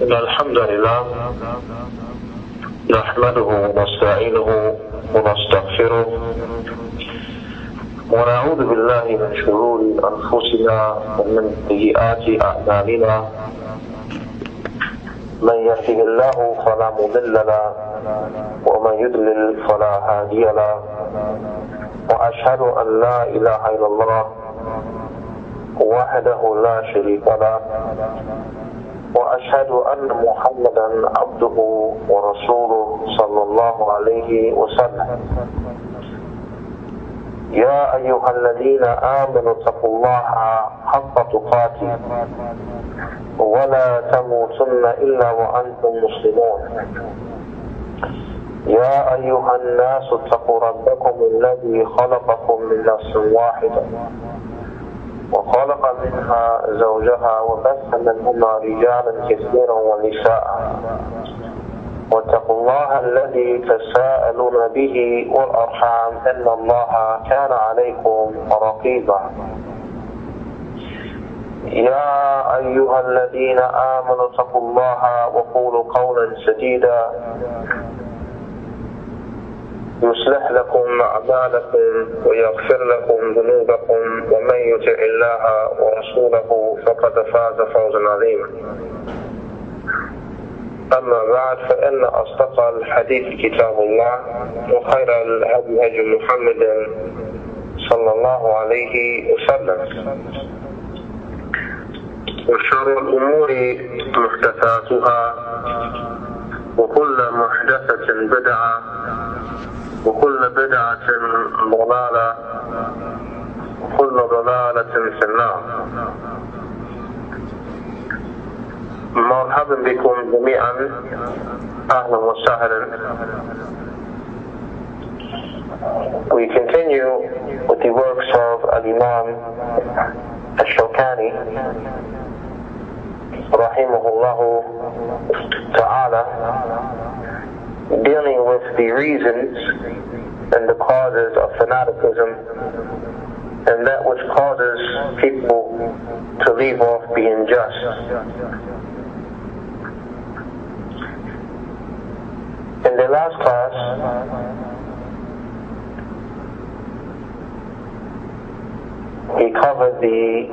إن الحمد لله نحمده ونستعينه ونستغفره ونعوذ بالله من شرور أنفسنا ومن سيئات أعمالنا من يهده الله فلا مضل له ومن يضلل فلا هادي له وأشهد أن لا إله إلا الله وحده لا شريك له وأشهد أن محمدا عبده ورسوله صلى الله عليه وسلم. يا أيها الذين آمنوا اتقوا الله حق تقاته ولا تموتن إلا وأنتم مسلمون. يا أيها الناس اتقوا ربكم الذي خلقكم من نفس واحدة وخلق منها زوجها وبث منهما رجالا كثيرا ونساء واتقوا الله الذي تساءلون به والأرحام إن الله كان عليكم رقيبا. يا أيها الذين آمنوا اتقوا الله وقولوا قولا سديدا يصلح لكم أعمالكم ويغفر لكم ذنوبكم ومن يطع الله ورسوله فقد فاز فوزا عظيما. أما بعد فإن أصدق الحديث كتاب الله وخير الهدي هدي محمد صلى الله عليه وسلم وشر الأمور محدثاتها وكل محدثة بدعة وكل بدعة ضلالة وكل ضلالة في النار. مرحبا بكم جميعا، أهلا وسهلا. We continue with the works of Al-Imam Al-Shawkani rahimahullahu ta'ala, dealing with the reasons and the causes of fanaticism and that which causes people to leave off being just. In the last class, we covered the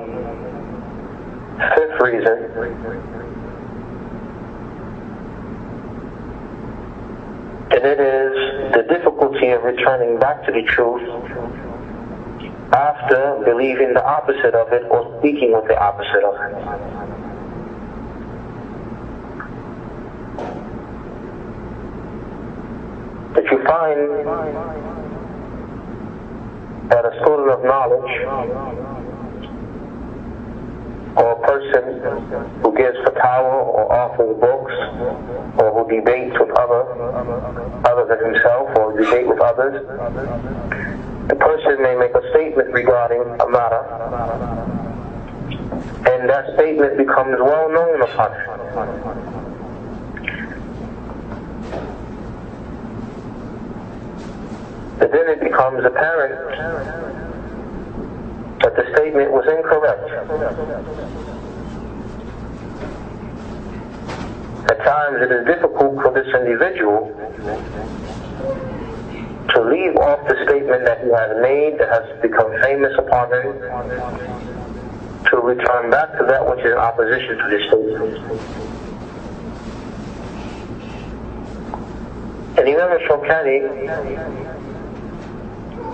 fifth reason, and it is the difficulty of returning back to the truth after believing the opposite of it or speaking with the opposite of it. If you find that a student of knowledge or a person who gives fatwa or offers books or who debates with other than himself or debate with others, the person may make a statement regarding a matter and that statement becomes well known upon him. But then it becomes apparent that the statement was incorrect. At times it is difficult for this individual to leave off the statement that he has made, that has become famous upon him, to return back to that which is in opposition to this statement. And Imam Al-Shawkani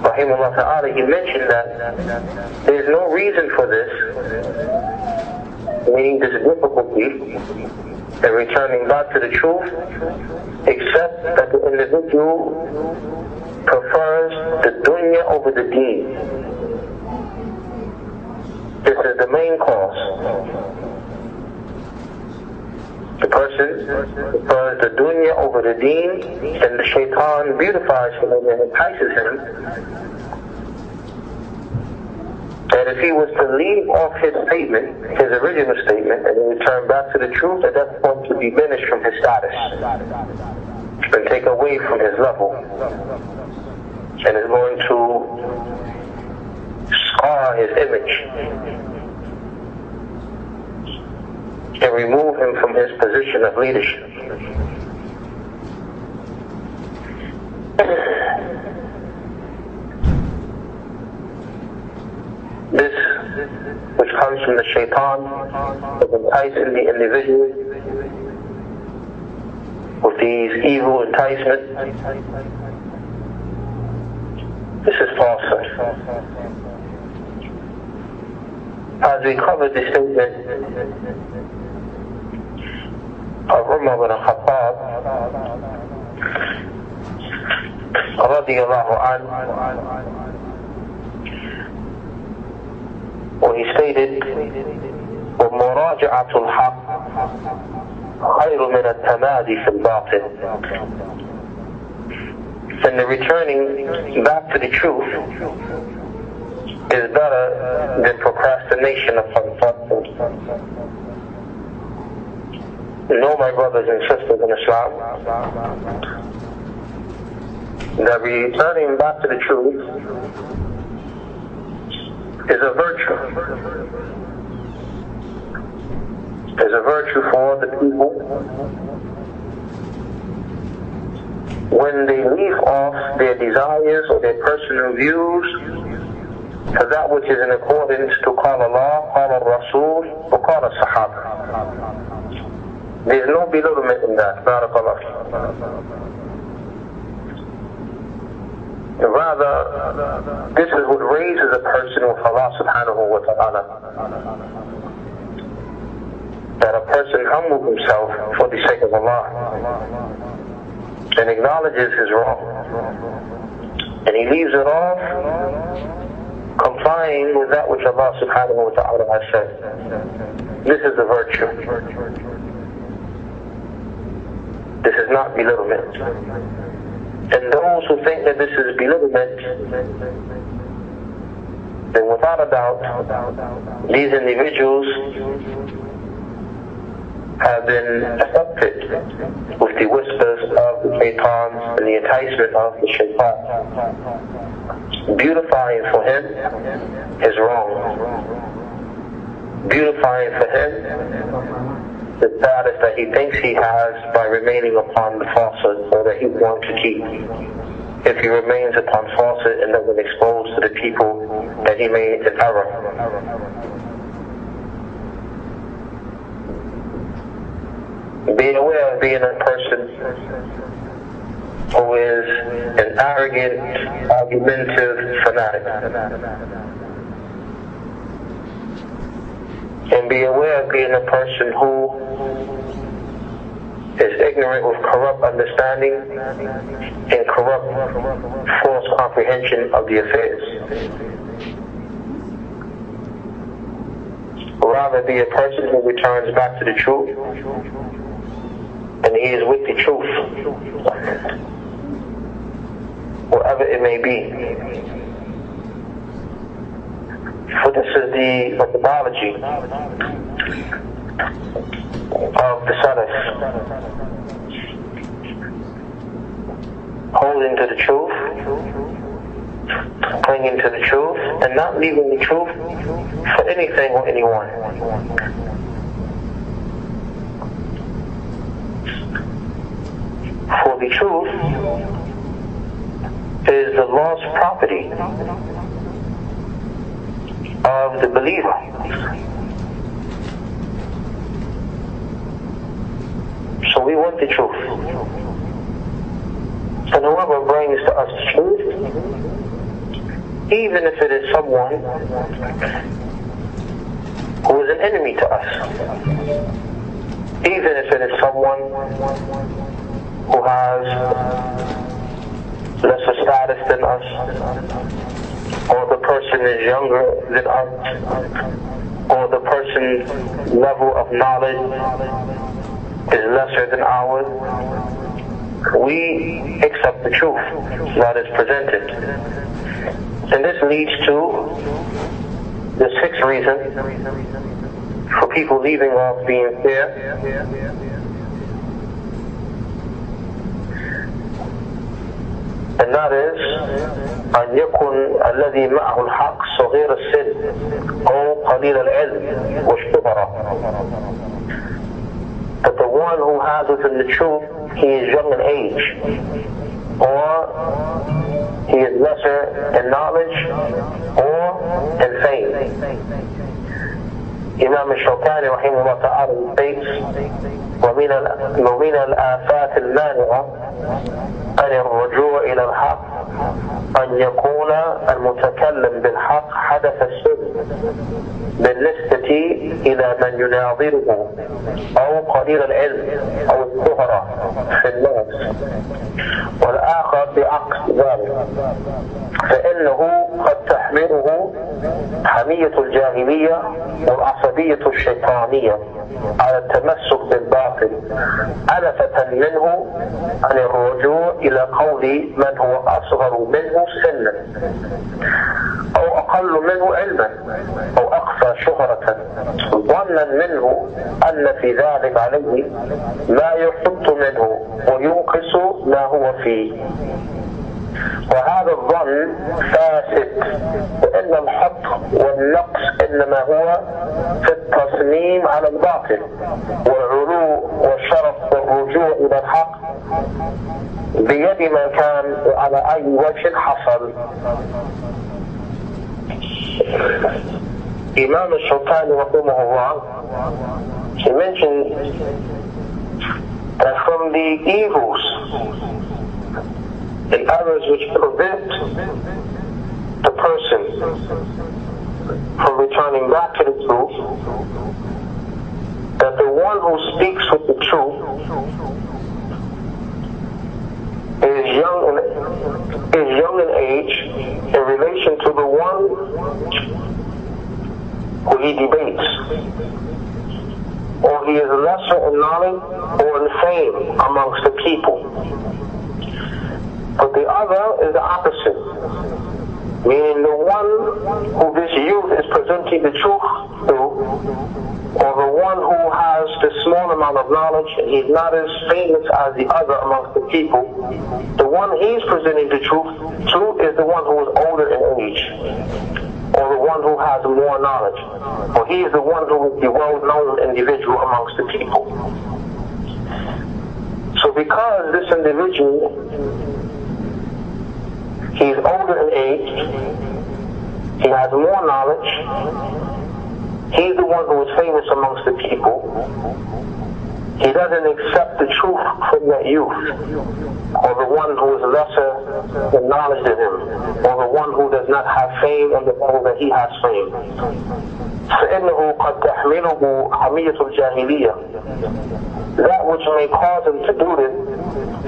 rahimahullah ta'ala, he mentioned that there is no reason for this, meaning this difficulty in returning back to the truth, except that the individual prefers the dunya over the deen. This is the main cause. The person prefers the dunya over the deen, and the shaitan beautifies him and entices him. And if he was to leave off his statement, his original statement, and then return back to the truth, at that point to diminish from his status and take away from his level, and is going to scar his image. and remove him from his position of leadership. This, which comes from the shaitan, of enticing the individual with these evil enticements, this is falsehood. As we covered the statement of Umar bin Khattab radiyallahu anhu, where he stated, وَمُرَاجَعَةُ الْحَقِّ خَيْرٌ مِنَ التَّمَادِي فِي الْبَاطِلِ. And the returning back to the truth is better than procrastination upon falsehood. Know, my brothers and sisters in Islam, that returning back to the truth is a virtue. Is a virtue for the people when they leave off their desires or their personal views to that which is in accordance to Qala Allah, Qala Rasul, or Qala Sahaba. There is no belittlement in that. Barakallah. Rather, this is what raises a person with Allah subhanahu wa ta'ala. That a person humbles himself for the sake of Allah and acknowledges his wrong. And he leaves it off, complying with that which Allah subhanahu wa ta'ala has said. This is the virtue. This is not belittlement. And those who think that this is belittlement, then without a doubt, these individuals have been affected with the whispers of the shaitan and the enticement of the shaitan, beautifying for him his wrong, beautifying for him the status that he thinks he has by remaining upon the falsehood, or that he's going to keep. If he remains upon falsehood and doesn't expose to the people that he made an error. Be aware of being a person who is an arrogant, argumentative fanatic. And be aware of being a person who is ignorant with corrupt understanding and corrupt false comprehension of the affairs. Rather be a person who returns back to the truth, and he is with the truth, whatever it may be. For this is the methodology of the Salaf, holding to the truth, clinging to the truth, and not leaving the truth for anything or anyone. For the truth is the lost property of the believer. So we want the truth. And whoever brings to us the truth, even if it is someone who is an enemy to us, even if it is someone who has lesser status than us, or the person is younger than us, or the person's level of knowledge is lesser than ours, we accept the truth that is presented. And this leads to the sixth reason for people leaving off being fair. And that is أن يكون الذي معه الحق صغير السن أو قليل العلم والشهرة. that the one who has within the truth, he is young in age, or he is lesser in knowledge or in fame. Imam al-Shawkani rahimahullah ta'ala states, ومن الآفات المانعة عن الرجوع إلى الحق أن يكون المتكلم بالحق حدث السر بالنسبة إلى من يناظره أو قليل العلم أو الشهرة في الناس، والآخر بعكس ذلك، فإنه قد تحمله حمية الجاهلية والعصبية الشيطانية على التمسك بالباطل ألفة منه عن الرجوع إلى قول من هو أصغر منه سنا أو أقل منه علما أو أقصى شهرة، ظنا منه أن في ذلك عليه ما يحط منه وينقص ما هو فيه. وهذا الظن فاسد، وإن الحط والنقص إنما هو في التصميم على الباطل، والعلو والشرف والرجوع إلى الحق بيد من كان وعلى أي وجه حصل. Imam al-Shawkani rahimahullah, he mentioned that from the evils and others which prevent the person from returning back to the truth, that the one who speaks with the truth is young in age in relation to the one who he debates, or he is lesser in knowledge or in fame amongst the people. But the other is the opposite, meaning the one who this youth is presenting the truth to, or the one who has the small amount of knowledge and he's not as famous as the other amongst the people, the one he's presenting the truth to is the one who is older in age, or the one who has more knowledge, or he is the one who is the well-known individual amongst the people. So because this individual, he's older in age, he has more knowledge, he's the one who is famous amongst the people, he doesn't accept the truth from that youth, or the one who is lesser in knowledge than him, or the one who does not have fame on the level that he has fame. فإنه قد تحمله حمية الجاهلية. That which may cause him to do this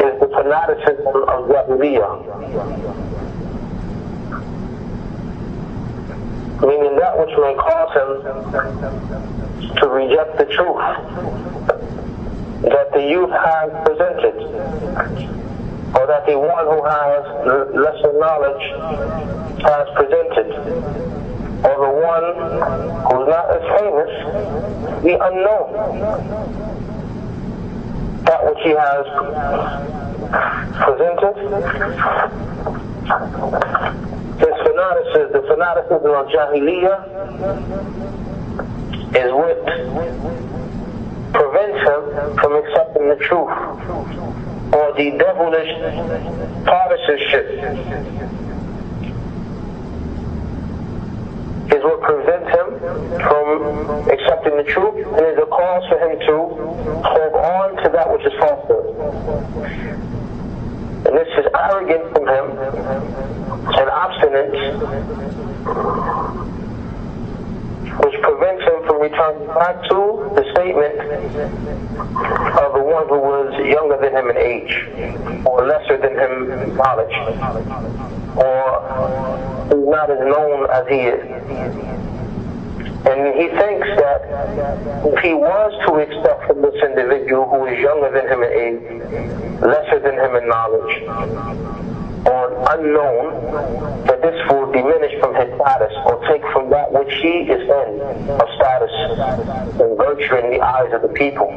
is the fanaticism of Jahiliyyah, meaning that which may cause him to reject the truth that the youth has presented, or that the one who has lesser knowledge has presented, or the one who's not as famous, the unknown, that which he has presented. His fanaticism, the fanaticism of Jahiliyyah, is what prevents him from accepting the truth, or the devilish partisanship is what prevents him from accepting the truth, and is a cause for him to hold on to that which is falsehood. And this is arrogant from him and obstinate, which prevents him from returning back to the statement of the one who was younger than him in age, or lesser than him in knowledge, or who's not as known as he is. And he thinks that if he was to accept from this individual who is younger than him in age, lesser than him in knowledge, or unknown, that this will diminish from his status, or take from that which he is in of status and virtue in the eyes of the people.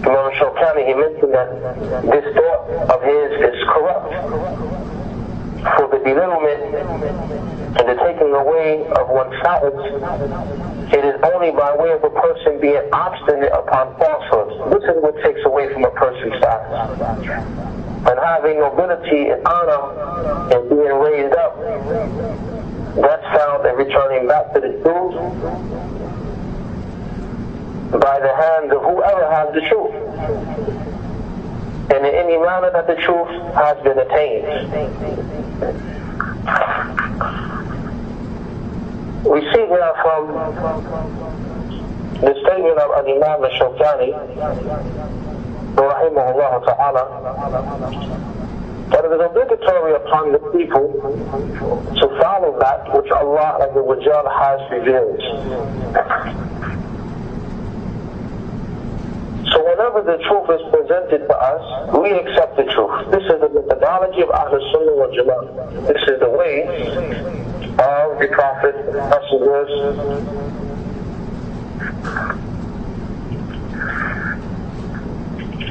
Imam Shawkani, he mentioned that this thought of his is corrupt, for the belittlement and the taking away of one's status It is only by way of a person being obstinate upon falsehoods. This is what takes away from a person's status. And having nobility and honor and being raised up, that's found in returning back to the truth by the hand of whoever has the truth, and in any manner that the truth has been attained. We see here from the statement of Imam al-Shawkani, rahimahullah ta'ala, that it is obligatory upon the people to follow that which Allah Azza wa Jal has revealed. So whenever the truth is presented to us, we accept the truth. This is the methodology of Ahlul Sunnah wal Jama'ah. This is the way of the Prophet, messengers,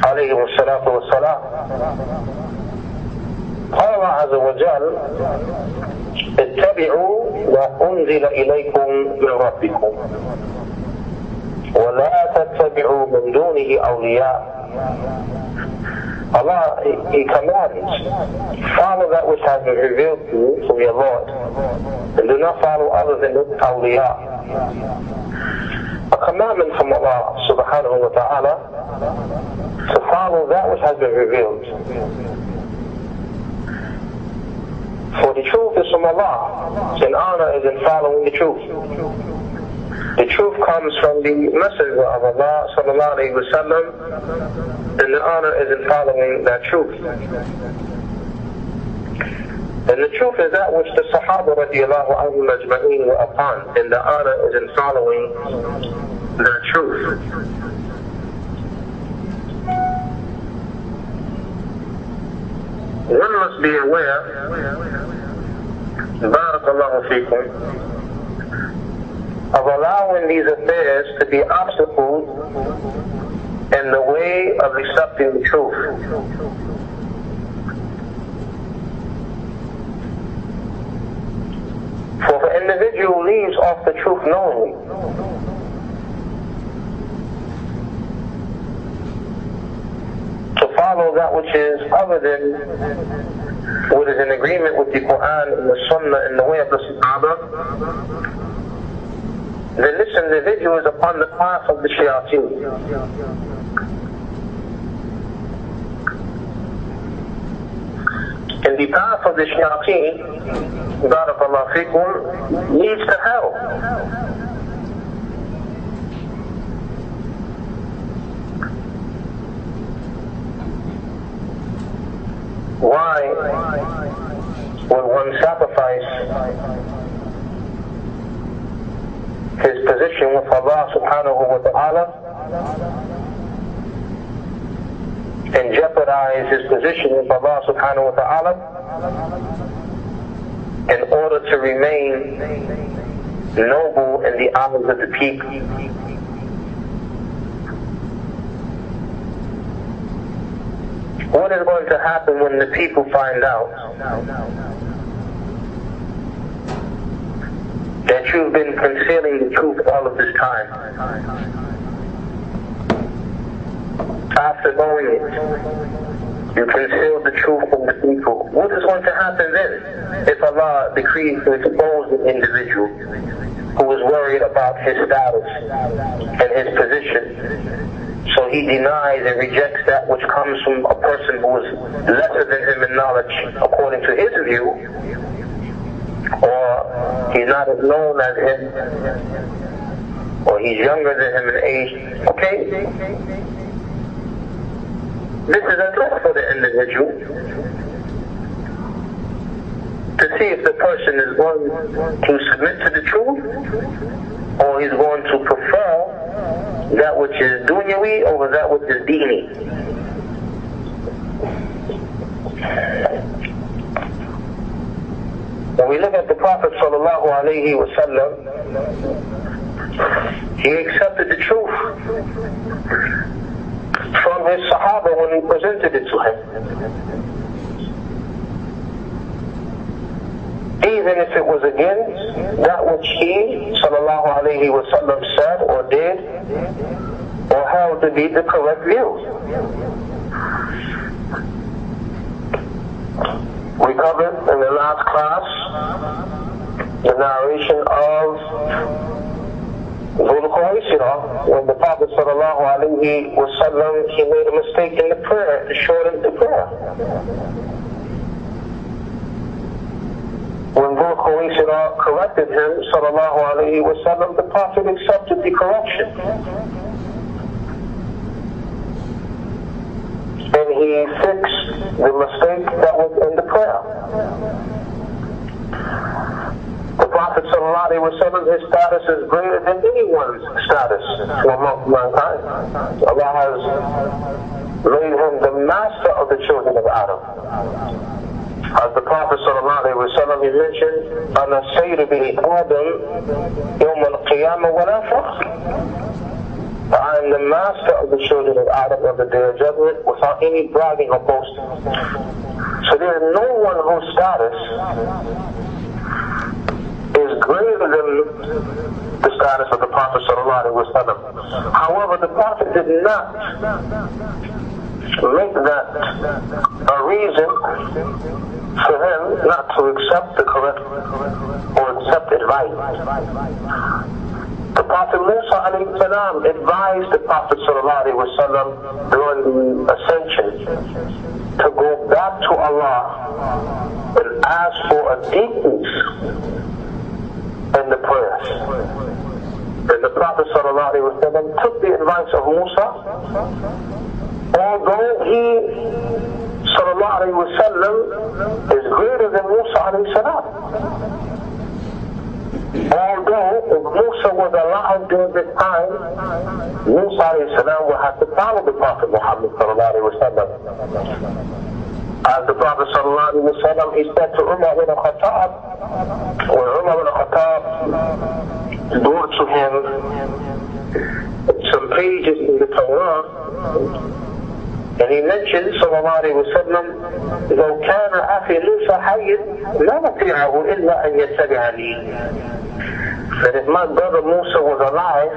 alayhi wa salatu wa salam. قال عز وجل اتبعوا ما أنزل إليكم من ربكم ولا تتبعوا من دونه أولياء. Allah, He commands, follow that which has been revealed to you from your Lord, and do not follow other than the awliya. A commandment from Allah subhanahu wa ta'ala to follow that which has been revealed. For the truth is from Allah, and honor is in following the truth. The truth comes from the Messenger of Allah sallallahu alayhi wa sallam, and the honor is in following that truth. And the truth is that which the Sahaba radiallahu anhum ajma'een were upon, and the honor is in following that truth. One must be aware, barakallahu feekum, of allowing these affairs to be obstacles in the way of accepting the truth. For if an individual leaves off the truth knowingly, to follow that which is other than what is in agreement with the Quran and the Sunnah in the way of the Sahaba, then this individual is upon the path of the shayateen. And the path of the shayateen, barakallahu fikum, leads to hell. Why would one sacrifice his position with Allah subhanahu wa ta'ala and jeopardize his position with Allah subhanahu wa ta'ala in order to remain noble in the eyes of the people? What is going to happen when the people find out that you've been concealing the truth all of this time? After knowing it, you concealed the truth from the people. What is going to happen then if Allah decrees to expose an individual who is worried about his status and his position? So he denies and rejects that which comes from a person who is lesser than him in knowledge according to his view, or he's not as known as him, or he's younger than him in age. Okay? This is a test for the individual to see if the person is going to submit to the truth, or he's going to prefer that which is dunyawi over that which is dini. When we look at the Prophet sallallahu alaihi wasallam, he accepted the truth from his Sahaba when he presented it to him. even if it was against that which he, sallallahu alayhi wa sallam, said or did, or held to be the correct view. We covered in the last class the narration of Dhul Khuwaisirah, when the Prophet sallallahu alayhi wa sallam, he made a mistake in the prayer and shortened the prayer. When Dhul Khuwaisirah corrected him, sallallahu alayhi wa sallam, the Prophet accepted the correction. And he fixed the mistake that was in the prayer. The Prophet sallallahu alayhi wa sallam, his status is greater than anyone's status among mankind. Allah has made him the master of the children of Adam. As the Prophet sallallahu alayhi wa sallam, he mentioned, أَنَا سَيْرُ بِنِ آدَمْ يَوْمَ الْقِيَامَةِ وَلَا فَخْرٍ. I am the master of the children of Adam on the day of judgment without any bragging or boasting. So there is no one whose status is greater than the status of the Prophet sallallahu alaihi wasallam. However, the Prophet did not make that a reason for him not to accept the correct or accept advice. The Prophet Musa alayhi salam advised the Prophet sallallahu alaihi wasallam during the ascension to go back to Allah and ask for a decrease in the prayers. And the Prophet sallallahu alaihi wasallam took the advice of Musa, although he sallallahu alaihi wasallam is greater than Musa alayhi salam. Although if Musa was alive during this time, Musa alayhi salam would have to follow the Prophet Muhammad sallallahu alaihi wasallam. As the Prophet sallallahu alaihi wasallam, he said to Umar ibn Khattab, when Umar ibn Khattab brought to him some pages in the Torah, and he mentioned sallallahu alaihi wasallam, لو كان أخي موسى حيا لا نطيعه إلا أن يتبعني. That if my brother Musa was alive,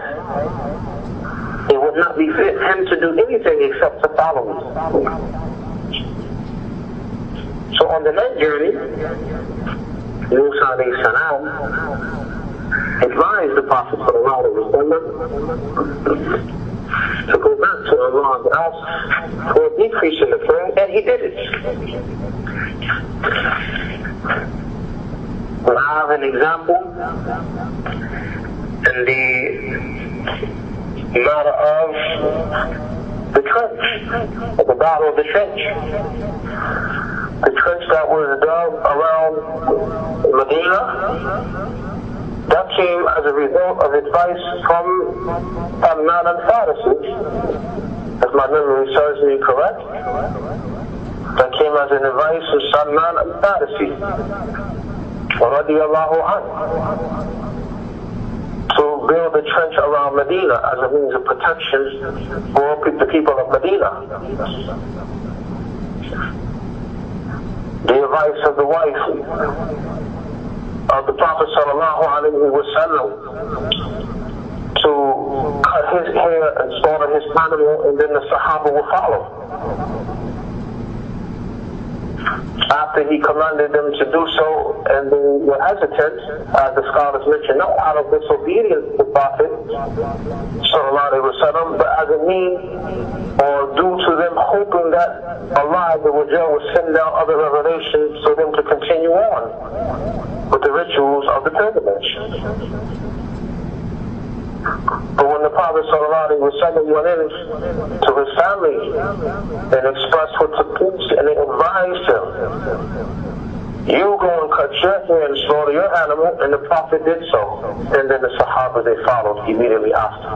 it would not be fit him to do anything except to follow me. So on the night journey, Musa alayhi salam advised the Prophet sallallahu alaihi wasallam to go back to Allah and ask for a decrease in the prayer, and he did it. We have an example in the matter of the trench, of the battle of the trench. The trench that was dug around Medina, that came as a result of advice from Salman al-Farisi, if my memory serves me correct. That came as an advice of Salman al-Farisi, radiyallahu anhu, to build a trench around Medina as a means of protection for the people of Medina. The advice of the wife of the Prophet sallallahu alaihi wasallam to cut his hair and slaughter his animal, and then the Sahaba will follow. After he commanded them to do so, and they were hesitant, as the scholars mention, not out of disobedience to the Prophet sallallahu alaihi wasallam, but as a means or due to them hoping that Allah will send down other revelations for them to continue on with the rituals of the pilgrimage. But when the Prophet ﷺ went in to his family and expressed what took place, and they advised him, you go and cut your hair and slaughter your animal, and the Prophet did so. And then the Sahaba, they followed immediately after.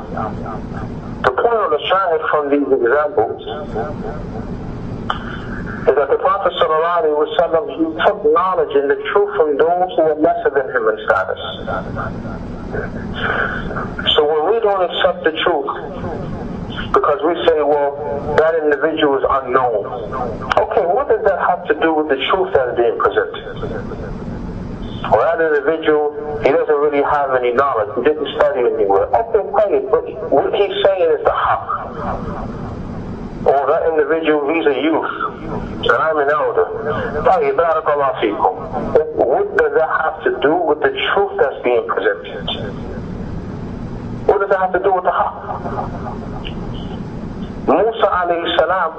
The point on the shahid from these examples is that the Prophet ﷺ, he took knowledge and the truth from those who were lesser than him in status. So when we don't accept the truth, because we say, well, that individual is unknown. Okay, what does that have to do with the truth that is being presented? or that individual, he doesn't really have any knowledge, he didn't study anywhere. Okay, fine, but what he's saying is the haqq. Or that individual, he's a youth, and I'm an elder. What does that have to do with the truth that's being presented? What does that have to do with the haqq? Musa alayhi salam,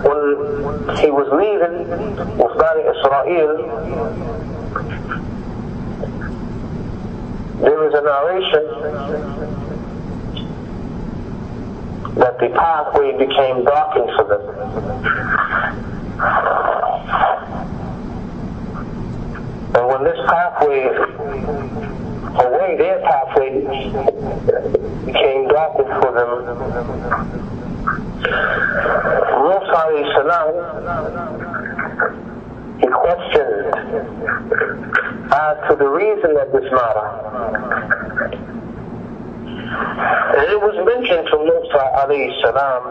when he was leaving with Bani Israel, there is a narration that the pathway became darkened for them. And when this pathway, or when their pathway became darkened for them, Musa alayhi salam, he questioned as to the reason of this matter. And it was mentioned to Musa alayhi salam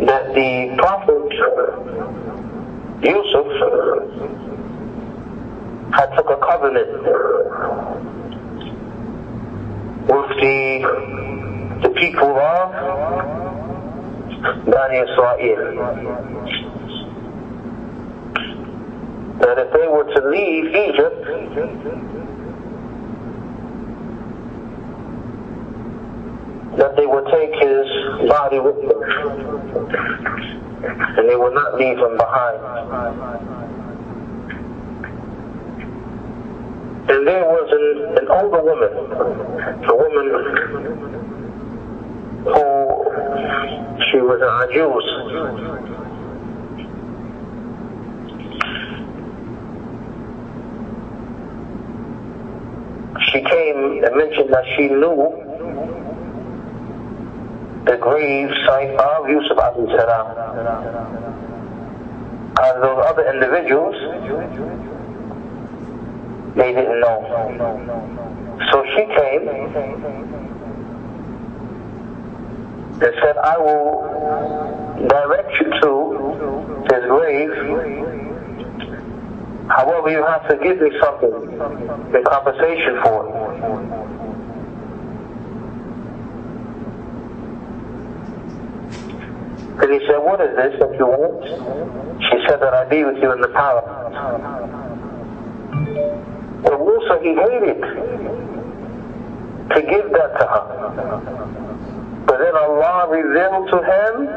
that the Prophet Yusuf had took a covenant with the people of Bani Israel, that if they were to leave Egypt, that they would take his body with them, and they would not leave him behind. And there was an older woman, a woman who, she was a Jews. She came and mentioned that she knew the grave site of Yusuf alayhi salam. And those other individuals, they didn't know. So she came and said, I will direct you to his grave. However, you have to give me something in compensation for it. And he said, what is this that you want? She said that I be with you in the palace. Well, Musa, he hated to give that to her. But then Allah revealed to him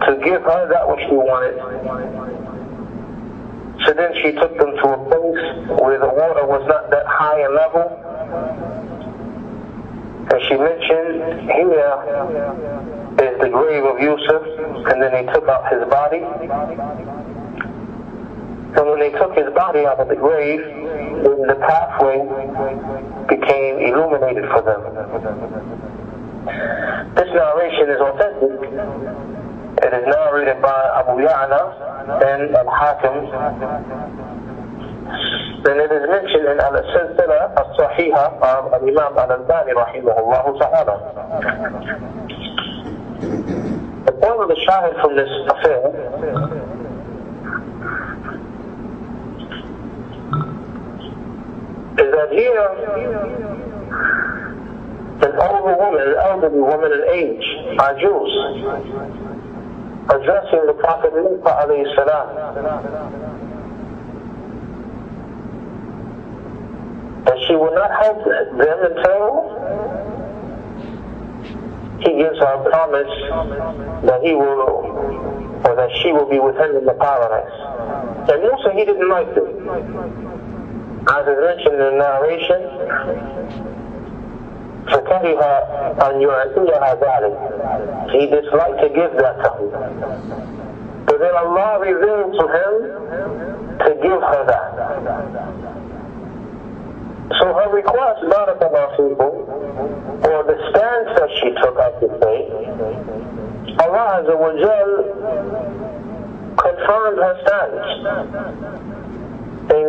to give her that which she wanted. So then she took them to a place where the water was not that high in level. And she mentioned, here is the grave of Yusuf, and then they took out his body. And when they took his body out of the grave, then the pathway became illuminated for them. This narration is authentic. It is narrated by Abu Ya'la and Al-Hakim. And it is mentioned in Al-Silsila Al-Sahiha of Al-Imam Al-Albani rahimahullah ta'ala. The point of the shahid from this affair is that here an older woman, an elderly woman in age, are Jews, addressing the Prophet Musa alayhi salam. And she will not help them until he gives her a promise that he will, or that she will be with him in the paradise. And Musa, he didn't like it. As is mentioned in the narration, فَكَرِهَ أَنْ يُعْتِيَهَا ذَلِكَ. He disliked to give that to her. But then Allah revealed to him to give her that. So her request, barakallahu feekum, or the stance that she took, I could say, Allah Azza wa Jal confirmed her stance and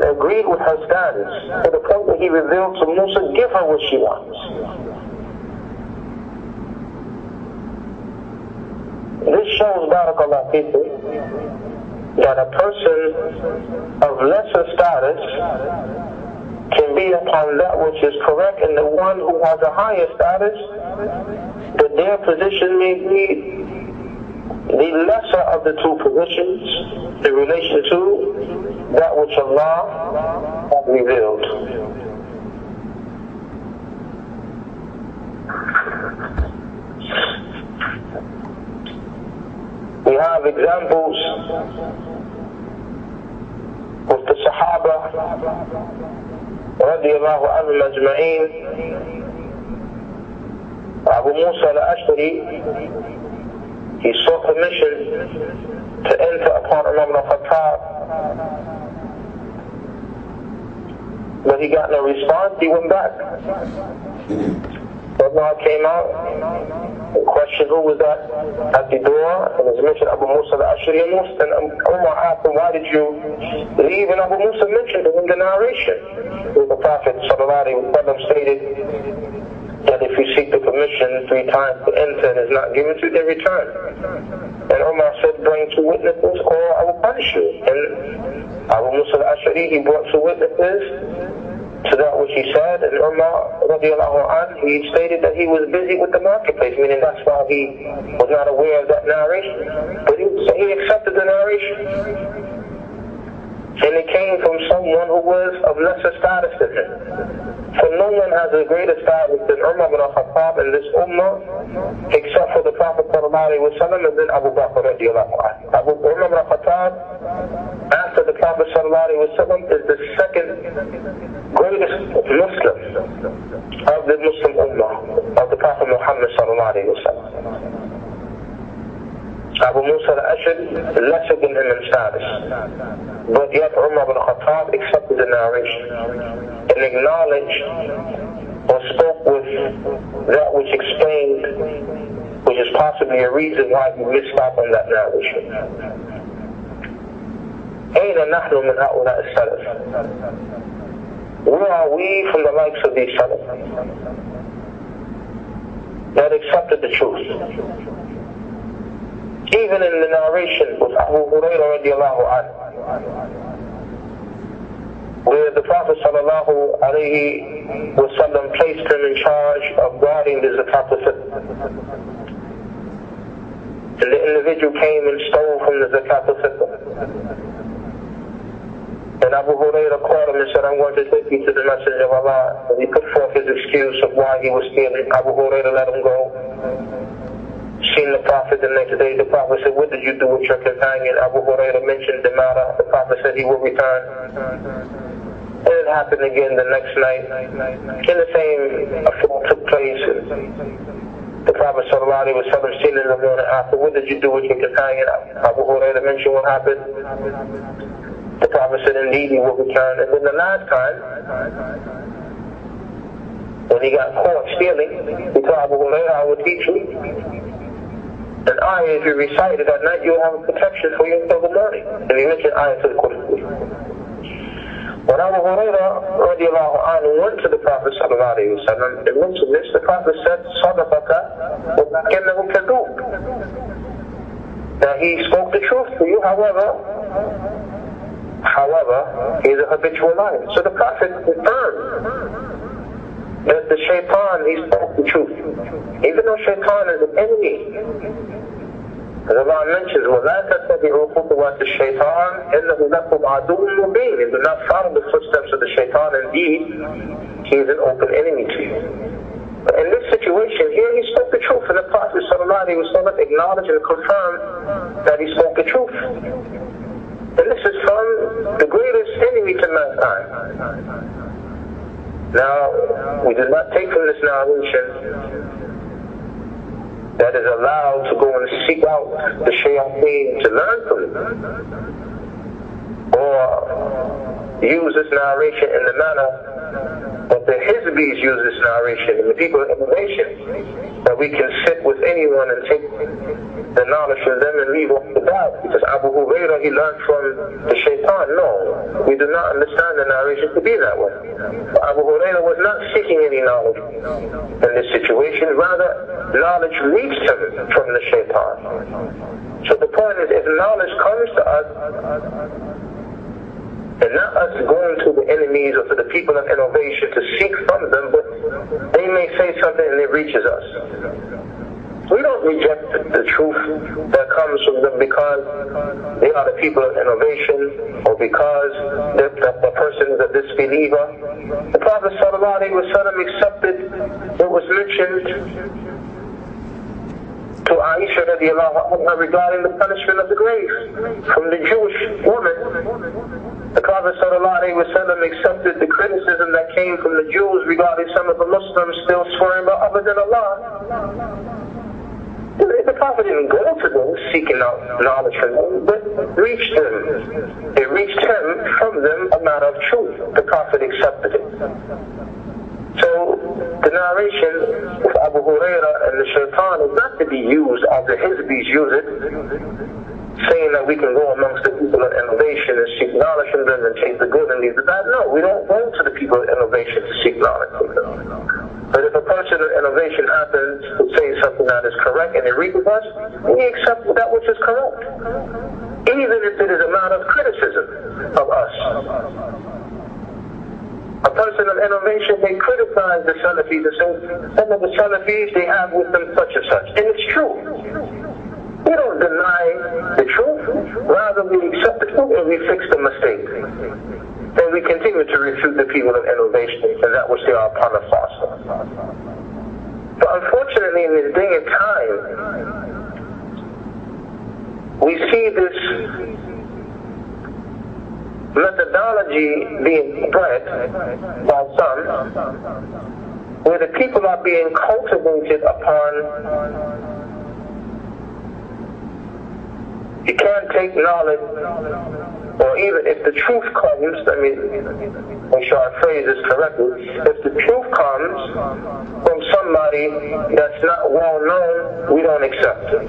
agreed with her stance to the point that He revealed to Musa, give her what she wants. shows, barakallah people, that a person of lesser status can be upon that which is correct, and the one who has a higher status, that their position may be the lesser of the two positions in relation to that which Allah has revealed. We have examples with the Sahaba radiyallahu anhum ajma'een. Abu Musa al-Ash'ari, he sought permission to enter upon Umar ibn Khattab, but he got no response. He went back. Umar came out and questioned who was that at the door, and it was mentioned Abu Musa al-Ash'ari, and Umar asked him, why did you leave? And Abu Musa mentioned in the narration where the Prophet stated that if you seek the permission 3 times to enter and is not given to you, then return. And Umar said, bring 2 witnesses or I will punish you. And Abu Musa al-Ash'ari, he brought 2 witnesses to that which he said, and Umar radiallahu anhu, he stated that he was busy with the marketplace, meaning that's why he was not aware of that narration. But he accepted the narration. And it came from someone who was of lesser status than him. For no one has a greater status than Umar ibn Khattab in this ummah, except for the Prophet sallallahu alaihi wasallam and then Abu Bakr radiallahu anhu. Umar ibn Khattab, after the Prophet sallallahu alaihi wasallam, is the second greatest Muslim of the Muslim ummah, of the Prophet Muhammad sallallahu alaihi wasallam. Abu Musa al-Ash'ari, lesser than him in status. But yet Umar ibn Khattab accepted the narration and acknowledged or spoke with that which explained, which is possibly a reason why he missed out on that narration. أين نحن من هؤلاء السلف? Where are we from the likes of these salaf that accepted the truth? Even in the narration with Abu Hurairah radiallahu anhu, where the Prophet sallallahu alayhi wasallam placed him in charge of guarding the zakat al-fitr. And the individual came and stole from the zakat al-fitr. And Abu Hurairah called him and said, I'm going to take you to the Messenger of Allah. And he put forth his excuse of why he was stealing. Abu Hurairah let him go. Seen the Prophet the next day. The Prophet said, what did you do with your companion? Abu Hurairah mentioned the matter. The Prophet said he will return. And it happened again the next night. And the same affair took place. The Prophet sallallahu alaihi wasallam seen in the morning after, what did you do with your companion? Abu Hurairah mentioned what happened. The Prophet said, indeed, he will return. And then the last time, when he got caught stealing, he told Abu Hurairah, I will teach you. And if you recite it at night, you'll have a protection for you until the morning. And he mentioned ayatul kursi. When Abu Hurairah radiallahu anhu went to the Prophet sallallahu alayhi wa sallam and mentioned this, the Prophet said, Sadaqaka wa kennahu kadoob. That he spoke the truth to you, however, he is a habitual liar. So the Prophet confirmed that the shaitan, he spoke the truth. Even though shaitan is an enemy. As Allah mentions, وَلَا تَتَّبِعُوا خُطُوَاتِ الشَّيْطَانِ إِنَّهُ لَكُمْ عَدُوٌّ مُبِينٌ. And do not follow the footsteps of the shaitan. Indeed, he is an open enemy to you. But in this situation here, he spoke the truth. And the Prophet ﷺ acknowledged and confirmed that he spoke the truth. And this is from the greatest enemy to mankind. Now, we do not take from this narration that is allowed to go and seek out the shayateen to learn from it, or use this narration in the manner that the Hizbis use this narration, and the people of innovation, that we can sit with anyone and take the knowledge from them and leave off the doubt. Because Abu Hurairah, he learned from the shaitan. No, We do not understand the narration to be that way. Abu Hurairah was not seeking any knowledge in this situation. Rather, knowledge reached him from the shaitan. So the point is, if knowledge comes to us, and not us going to the enemies or to the people of innovation to seek from them, but they may say something and it reaches us. We don't reject the truth that comes from them because they are the people of innovation or because the person is a disbeliever. The Prophet ﷺ accepted what was mentioned to Aisha radiallahu anha regarding the punishment of the grave from the Jewish woman. The Prophet ﷺ accepted the criticism that came from the Jews regarding some of the Muslims still swearing by other than Allah. The Prophet didn't go to them seeking out knowledge from them, but reached them. It reached him from them a matter of truth. The Prophet accepted it. So the narration of Abu Hurairah and the shaitan is not to be used as the Hizbis use it, saying that we can go amongst the people of innovation and seek knowledge from them and take the good and leave the bad. No, we don't go to the people of innovation to seek knowledge from them. But if a person of innovation happens to say something that is correct and it reaches us, we accept that which is correct, even if it is a matter of criticism of us. A person of innovation may criticize the Salafis and say, some of the Salafis, they have with them such and such. And it's true. We don't deny the truth. Rather, we accept the truth and we fix the mistake. And we continue to refute the people of innovation and that which they are upon the falsehood. But unfortunately, in this day and time, we see this methodology being spread by some, where the people are being cultivated upon, you can't take knowledge, or even if the truth comes, make sure I phrase this correctly, if the truth comes from somebody that's not well known, we don't accept it.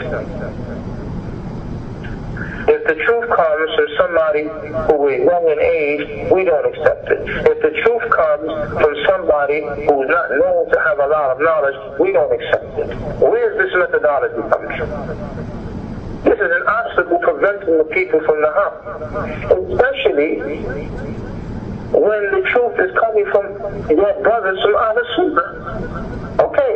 If the truth comes from somebody who is young in age, we don't accept it. If the truth comes from somebody who is not known to have a lot of knowledge, we don't accept it. Where is this methodology coming from? This is an obstacle preventing the people from the haqq, especially when the truth is coming from your brothers from Ahl Sunnah. Okay,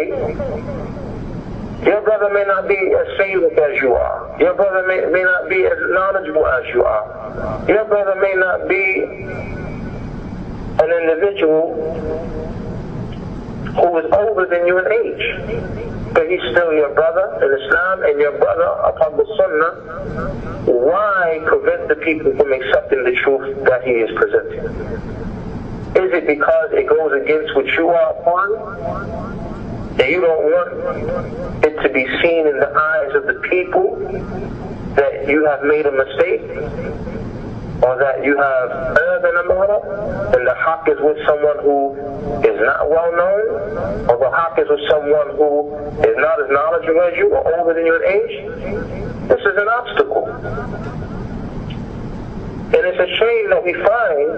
your brother may not be as famous as you are. Your brother may not be as knowledgeable as you are. Your brother may not be an individual who is older than you in age. But he's still your brother in Islam and your brother upon the Sunnah. Why prevent the people from accepting the truth that he is presenting? Is it because it goes against what you are upon? That you don't want it to be seen in the eyes of the people that you have made a mistake? Or that you have erred in a matter, and the haqq is with someone who is not well known, or the haqq is with someone who is not as knowledgeable as you or older than you in age? This is an obstacle. And it's a shame that we find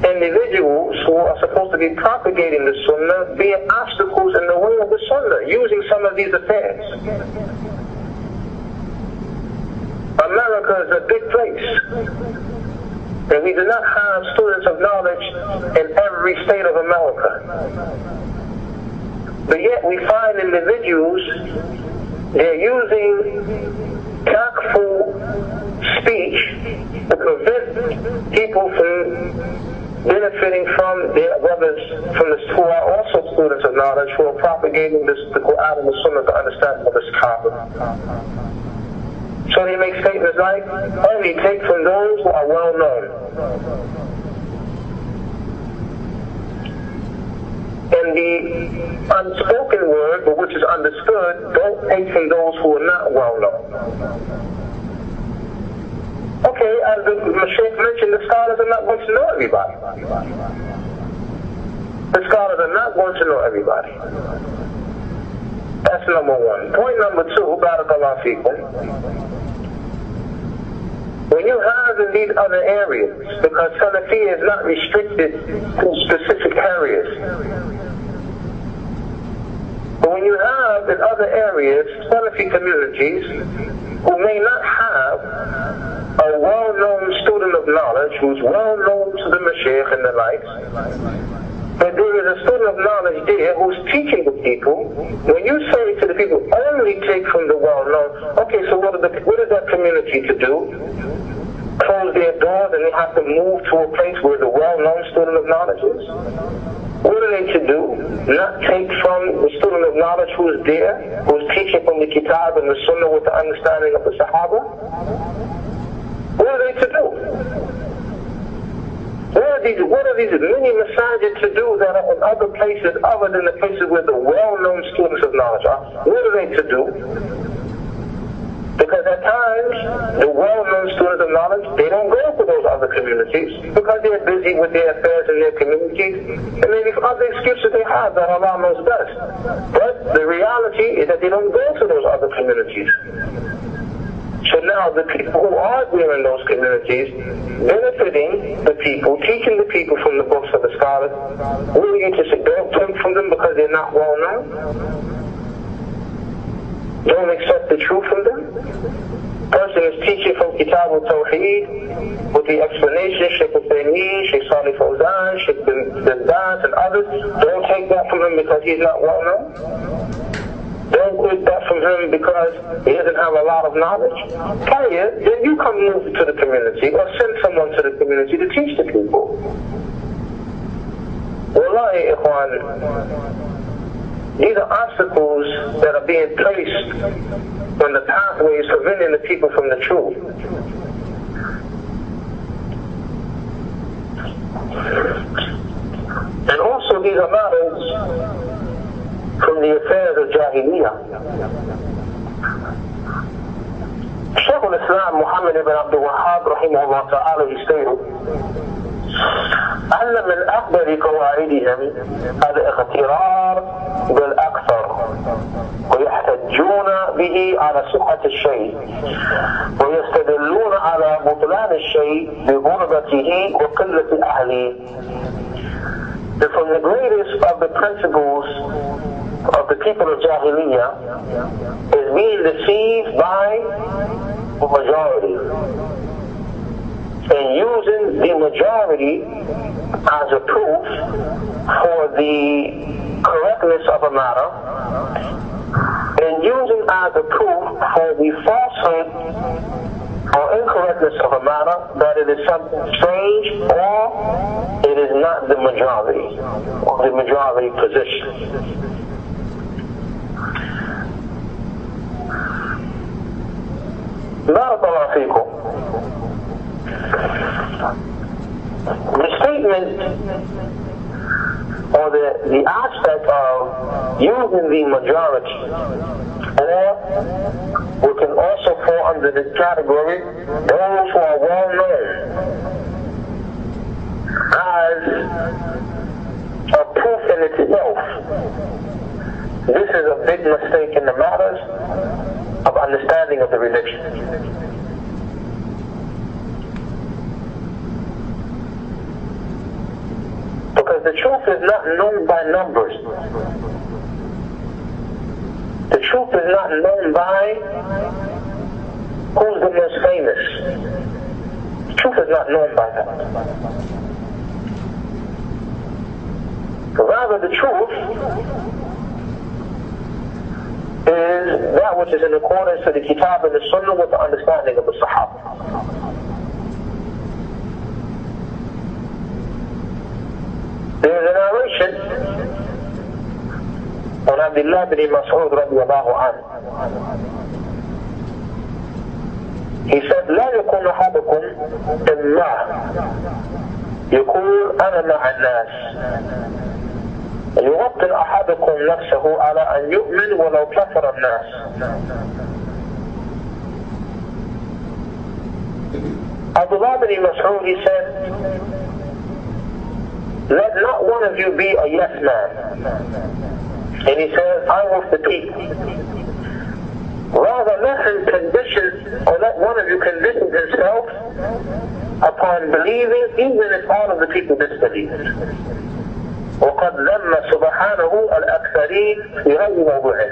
individuals who are supposed to be propagating the Sunnah being obstacles in the way of the Sunnah, using some of these affairs. America is a big place, and we do not have students of knowledge in every state of America. But yet we find individuals, they're using tactful speech to prevent people from benefiting from their brothers who are also students of knowledge, who are propagating the Quran and the Sunnah to understand what is Kaaba. So they make statements like, only take from those who are well known. And the unspoken word, but which is understood, don't take from those who are not well known. Okay, as the Sheikh mentioned, the scholars are not going to know everybody. The scholars are not going to know everybody. That's number one. Point number two, barakallahu feekum. when you have in these other areas, because Salafy is not restricted to specific areas, but when you have in other areas Salafi communities who may not have a well-known student of knowledge who's well-known to the Mashaykh and the likes, but there is a student of knowledge there who's teaching the people. When you say to the people, only take from the well-known, okay, so what is that community to do? Close their doors and they have to move to a place where the well-known student of knowledge is? What are they to do? Not take from the student of knowledge who's there, who's teaching from the Kitab and the Sunnah with the understanding of the Sahaba? What are they to do? What are these many masajid to do that are in other places other than the places where the well-known students of knowledge are? What are they to do? Because at times, the well-known students of knowledge, they don't go to those other communities because they're busy with their affairs in their communities, and maybe for other excuses they have that Allah knows best. But the reality is that they don't go to those other communities. So now the people who are there in those communities, benefiting the people, teaching the people from the books of the scholars, will you to say, don't take from them because they're not well known? Don't accept the truth from them? Person is teaching from Kitab al-Tawheed with the explanation, Sheikh al-Taymi, Sheikh Salih Fawzan, Sheikh bin Baz and others. Don't take that from him because he's not well known. Don't take that from him because he doesn't have a lot of knowledge. Then you come move to the community or send someone to the community to teach the people. Wallahi, ikhwan, these are obstacles that are being placed on the pathways preventing the people from the truth. And also these are matters from the affairs of Jahiliyyah. Shaykh al-Islam Muhammad ibn Abdul Wahhab rahimahullah ta'ala, he stated, أن من أكبر قواعدهم الاغترار بالأكثر ويحتجون به على صحة الشيء ويستدلون على بطلان الشيء بغربته وقلة أهله. And from the greatest of the principles of the people of Jahiliyyah is being deceived by the majority and using the majority as a proof for the correctness of a matter and using as a proof for the falsehood or incorrectness of a matter that it is something strange or it is not the majority or the majority position. Barakallahu feekum. The statement or the aspect of using the majority, or we can also fall under this category those who are well known as a proof in itself. This is a big mistake in the matters of understanding of the religion. Because the truth is not known by numbers. The truth is not known by who's the most famous. The truth is not known by that. Rather, the truth is that which is in accordance to the Kitab and the Sunnah with the understanding of the Sahaba. There is a narration on Abdullah bin Mas'ud radiyallahu anhu. He said, لا يكون أحدكم إما يقول أنا مع الناس يوطن أحدكم نفسه على أن يؤمن ولو كفر الناس. Abdullah bin Mas'ud, he said, let not one of you be a yes man. And he says, I'm with the people. rather let him condition, or let one of you condition himself upon believing, even if all of the people disbelieved. وقد ذم سبحانه الأكثرين في غير موضوعه.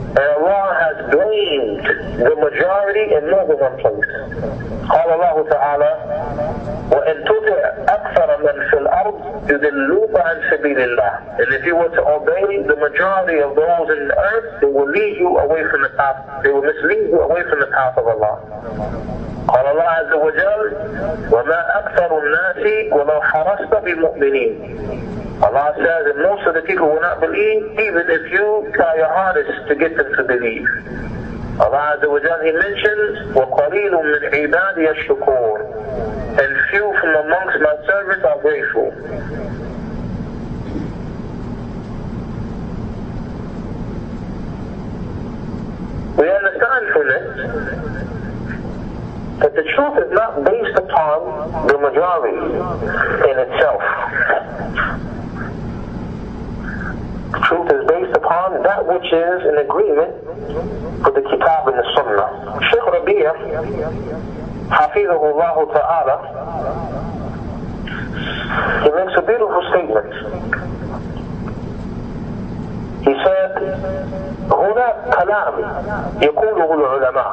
And Allah has blamed the majority in more than one place. قال الله تعالى وإن تطع أكثر من في الأرض يضلوك عن سبيل الله. And if you were to obey the majority of those in the earth, they will lead you away from the path. They will mislead you away from the path of Allah. قال الله عز وجل وما أكثر الناس ولو حرصت بالمؤمنين. Allah says that most of the people will not believe, even if you try your hardest to get them to believe. Allah Azza wa Jal, He mentions, وَقَلِيلٌ مِّنْ عِبَادِيَ الشُّكُورِ, and few from amongst my servants are grateful. We understand from this that the truth is not based upon the majority in itself. Truth is based upon that which is in agreement with the Kitab and the Sunnah. Shaykh Rabi'a, Hafizahullah Ta'ala, he makes a beautiful statement. He said, هناك كلام يقوله العلماء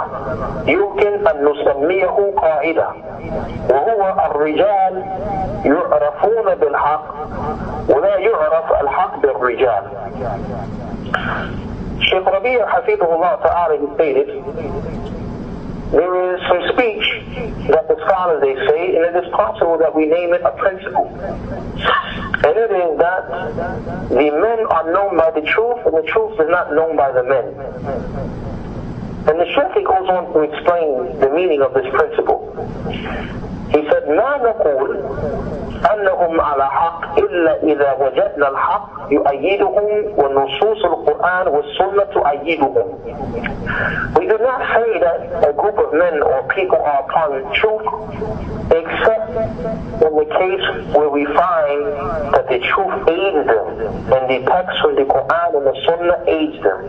يمكن أن نسميه قاعدة، وهو الرجال يعرفون بالحق ولا يعرف الحق بالرجال. Shaykh Rabi'a Hafidhullah Ta'ala, he stated, there is some speech that the scholars they say, and it is possible that we name it a principle. And it is that the men are known by the truth, and the truth is not known by the men. And the Shaykh goes on to explain the meaning of this principle. He said, لا نقول أنهم على حق إلا إذا وجدنا الحق يؤيدهم ونصوص القرآن والسنة تؤيدهم. We do not say that a group of men or people are upon truth, except in the case where we find that the truth aids them, and the text from the Quran and the Sunnah aids them.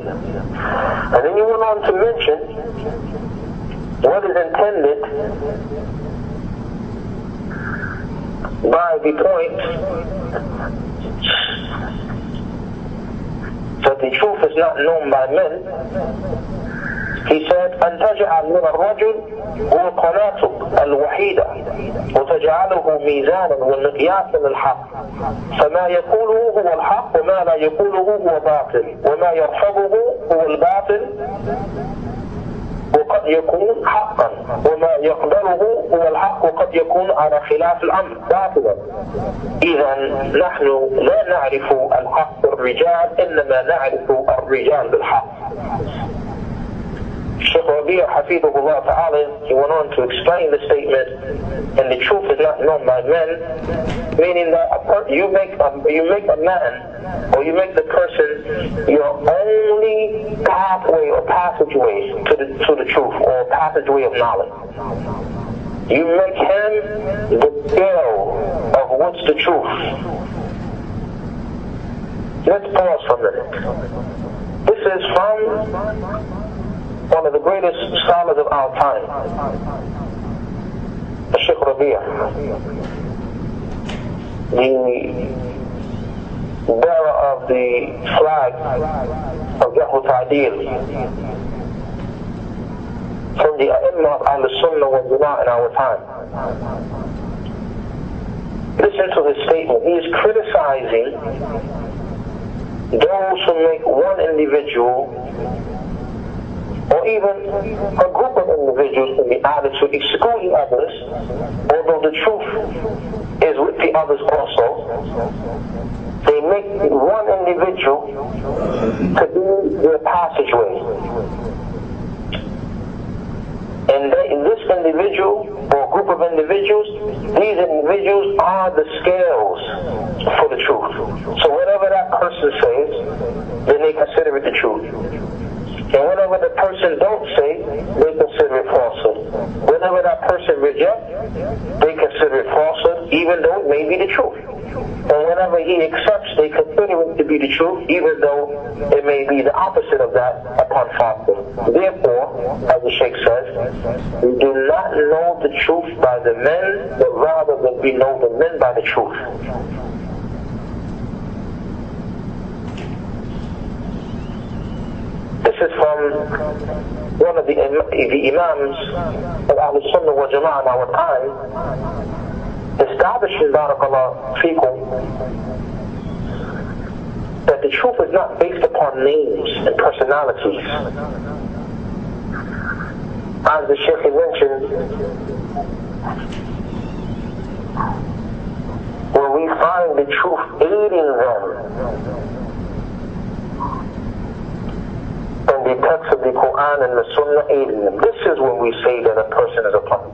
And then he went on to mention what is intended by the point that the truth is not known by men. He said, أن تجعل من الرجل هو قناة الوحيدة وتجعله ميزانا ومقياسا للحق، فما يقوله هو الحق وما لا يقوله هو باطل، وما يرفضه هو الباطل وقد يكون حقا، وما يقبله هو الحق وقد يكون على خلاف الأمر باطلا. إذا نحن لا نعرف الحق بالرجال، إنما نعرف الرجال بالحق. Shaykh Rabi'a Hafidhullah Ta'ala, he went on to explain the statement, and the truth is not known by men, meaning that you make a man, or you make the person your only pathway or passageway to the truth, or passageway of knowledge. You make him the scale of what's the truth. Let's pause for a minute. This is from one of the greatest scholars of our time, Shaykh Rabi'a, the bearer of the flag of Yahu Ta'deel, from the A'imma of Al-Sunnah wal Jama'ah in our time. Listen to his statement. He is criticizing those who make one individual or even a group of individuals to be added to excluding others, although the truth is with the others also. They make one individual to be their passageway. And this individual or group of individuals, these individuals are the scales for the truth. So whatever that person says, then they consider it the truth. And whatever the person don't say, they consider it falsehood. Whatever that person rejects, they consider it falsehood, even though it may be the truth. And whenever he accepts, they consider it to be the truth, even though it may be the opposite of that upon fasting. Therefore, as the Sheikh says, we do not know the truth by the men, but rather that we know the men by the truth. This is from one of the Imams of Ahl Sunnah wal Jama'ah in our time, establishing, barakallah fikum, that the truth is not based upon names and personalities. As the Shaykh mentioned, where we find the truth aiding them, and the text of the Quran and the Sunnah aiding them. This is when we say that a person is a prophet.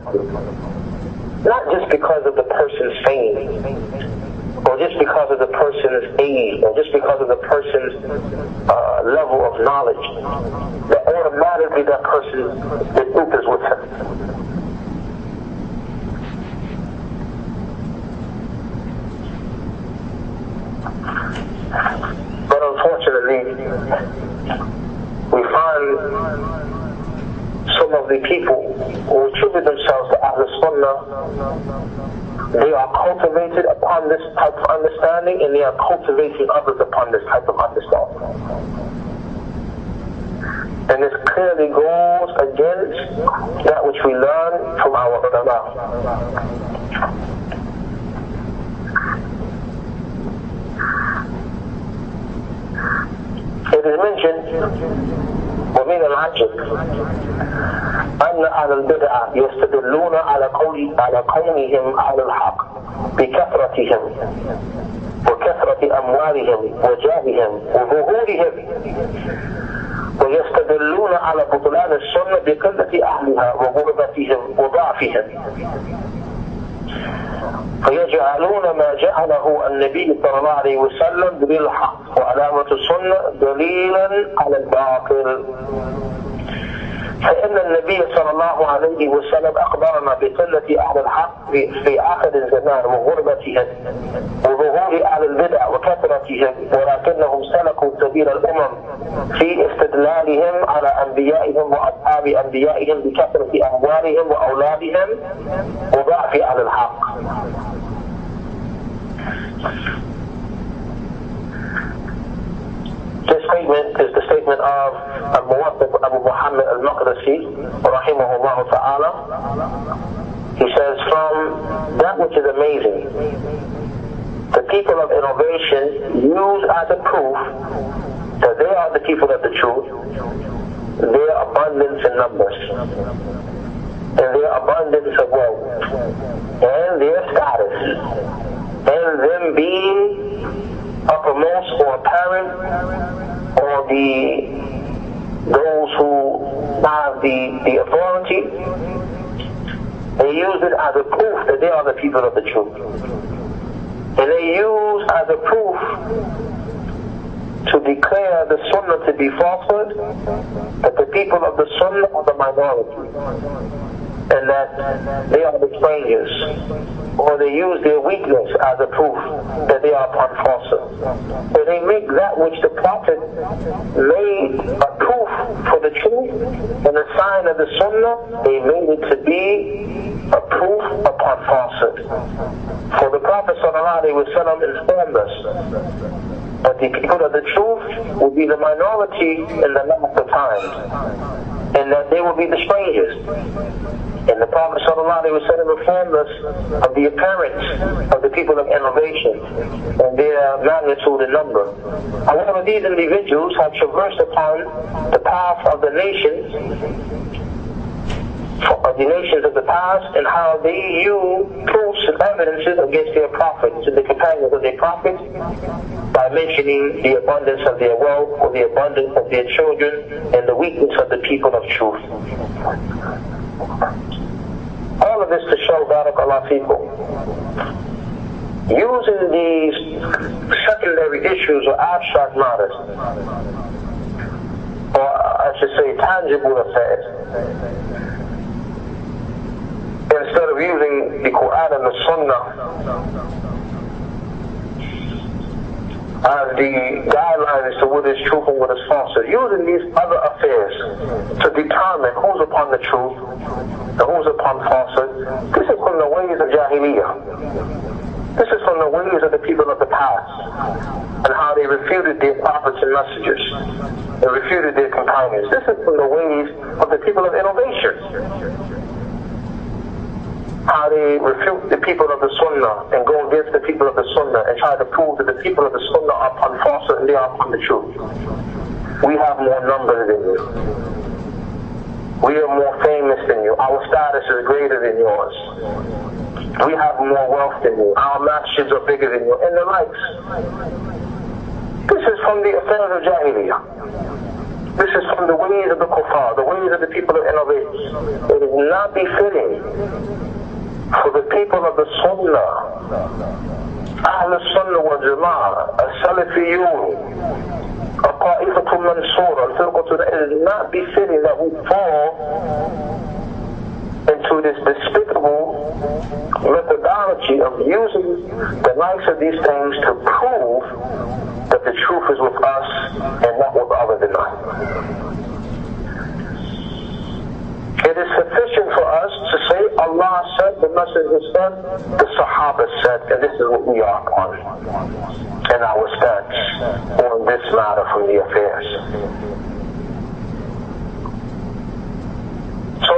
Not just because of the person's fame, or just because of the person's age, or just because of the person's level of knowledge, that automatically that person, the truth is with him. But unfortunately, we find some of the people who attribute themselves to Ahl Sunnah, they are cultivated upon this type of understanding, and they are cultivating others upon this type of understanding. And this clearly goes against that which we learn from our ulama. It is mentioned, ومن العجب أن أهل البدع يستدلون على كونهم أهل الحق بكثرتهم وكثرة أموالهم وجاههم وظهورهم، ويستدلون على بطلان السنة بقلة أهلها وغربتهم وضعفهم، فيجعلون ما جعله النبي صلى الله عليه وسلم دليل الحق وعلامة السنة دليلا على الباطل. فإن النبي صلى الله عليه وسلم أخبرنا بقلة أهل الحق في آخر الزمان وغربتهم وظهور أهل البدع وكثرتهم، ولكنهم سلكوا سبيل الأمم في استدلالهم على أنبيائهم وأصحاب أنبيائهم بكثرة أموالهم وأولادهم وضعف أهل الحق. This statement is the statement of Al-Muwaffaq Abu Muhammad Al-Maqdisi, rahimahullah ta'ala. He says, from that which is amazing, the people of innovation use as a proof that they are the people of the truth, their abundance in numbers, and their abundance of wealth, and their status, and them being uppermost or apparent, or those who have the authority. They use it as a proof that they are the people of the truth. And they use as a proof to declare the Sunnah to be falsehood, that the people of the Sunnah are the minority, and that they are the strangers, or they use their weakness as a proof that they are upon falsehood. So they make that which the Prophet made a proof for the truth and a sign of the Sunnah, they made it to be a proof upon falsehood. For the Prophet ﷺ informed us that the people of the truth will be the minority in the last of times, and that they will be the strangers. And the Prophet ﷺ informed us of the appearance of the people of innovation and their magnitude and number. However, these individuals have traversed upon the path of the nations of the past, and how they use proofs and evidences against their prophets and the companions of their prophets by mentioning the abundance of their wealth, or the abundance of their children, and the weakness of the people of truth. All of this to show, barakallah people, using these secondary issues or abstract matters, or I should say tangible affairs, instead of using the Quran and the Sunnah as the guidelines to what is truth and what is falsehood, using these other affairs to determine who's upon the truth and who's upon falsehood. This is from the ways of Jahiliyyah. This is from the ways of the people of the past and how they refuted their prophets and messengers and refuted their companions. This is from the ways of the people of innovation. How they refute the people of the Sunnah and go against the people of the Sunnah and try to prove that the people of the Sunnah are upon falsehood and they are upon the truth. We have more numbers than you. We are more famous than you. Our status is greater than yours. We have more wealth than you. Our masjids are bigger than you, and the likes. This is from the affairs of Jahiliyyah. This is from the ways of the kuffar, the ways of the people of innovation. It is not befitting for the people of the Sunnah, Ahl Sunnah wal Jama'ah, Salafiyun, Khaleefah Mansura, it is not befitting that we fall into this despicable methodology of using the likes of these things to prove that the truth is with us and not with other than us. It is sufficient for us to say Allah said, the Messenger said, the Sahaba said, and this is what we are on in our stance on this matter from the affairs. So